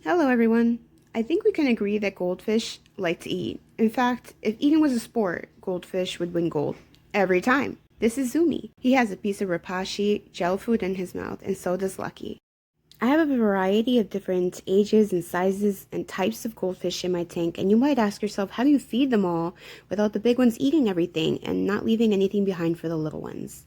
Hello everyone. I think we can agree that goldfish like to eat. In fact, if eating was a sport, goldfish would win gold. Every time. This is Zumi. He has a piece of rapashi gel food in his mouth, and so does Lucky. I have a variety of different ages and sizes and types of goldfish in my tank, and you might ask yourself, how do you feed them all without the big ones eating everything and not leaving anything behind for the little ones?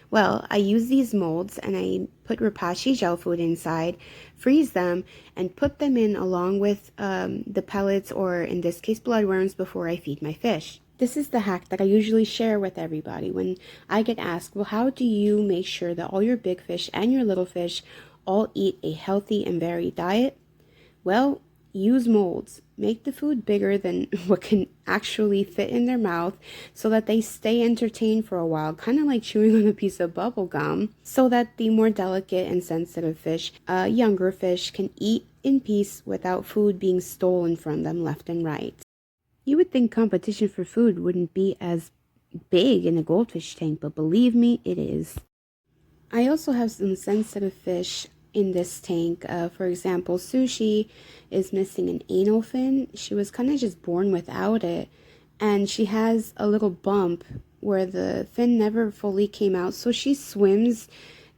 Well, I use these molds and I put rapashi gel food inside, freeze them, and put them in along with the pellets, or in this case bloodworms, before I feed my fish. This is the hack that I usually share with everybody when I get asked, well, how do you make sure that all your big fish and your little fish all eat a healthy and varied diet? Well, use molds. Make the food bigger than what can actually fit in their mouth so that they stay entertained for a while, kind of like chewing on a piece of bubble gum, so that the more delicate and sensitive fish, younger fish, can eat in peace without food being stolen from them left and right. You would think competition for food wouldn't be as big in a goldfish tank, but believe me, it is. I also have some sensitive fish in this tank. For example, Sushi is missing an anal fin. She was kind of just born without it, and she has a little bump where the fin never fully came out, so she swims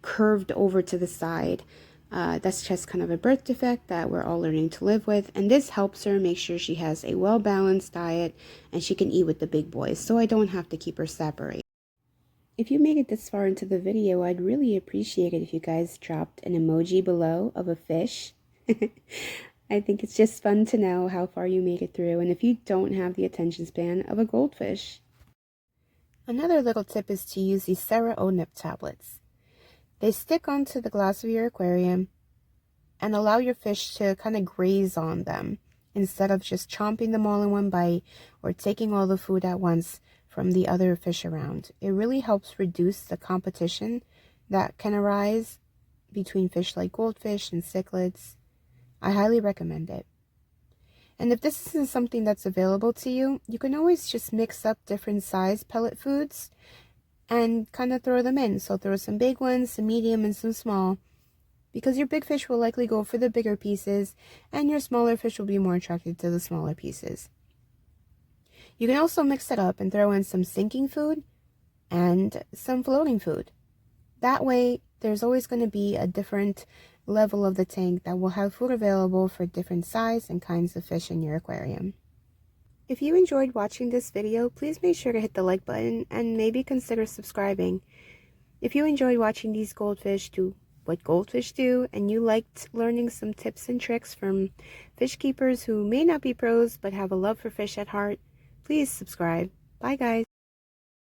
curved over to the side. That's just kind of a birth defect that we're all learning to live with, and this helps her make sure she has a well-balanced diet and she can eat with the big boys, so I don't have to keep her separate. If you made it this far into the video, I'd really appreciate it if you guys dropped an emoji below of a fish. I think it's just fun to know how far you made it through, and if you don't have the attention span of a goldfish. Another little tip is to use these Cera O-Nip tablets. They stick onto the glass of your aquarium and allow your fish to kind of graze on them instead of just chomping them all in one bite or taking all the food at once from the other fish around. It really helps reduce the competition that can arise between fish like goldfish and cichlids. I highly recommend it. And if this isn't something that's available to you, you can always just mix up different size pellet foods and kind of throw them in. So throw some big ones, some medium, and some small, because your big fish will likely go for the bigger pieces and your smaller fish will be more attracted to the smaller pieces. You can also mix it up and throw in some sinking food and some floating food. That way, there's always going to be a different level of the tank that will have food available for different size and kinds of fish in your aquarium. If you enjoyed watching this video, please make sure to hit the like button and maybe consider subscribing. If you enjoyed watching these goldfish do what goldfish do, and you liked learning some tips and tricks from fish keepers who may not be pros but have a love for fish at heart, please subscribe. Bye guys.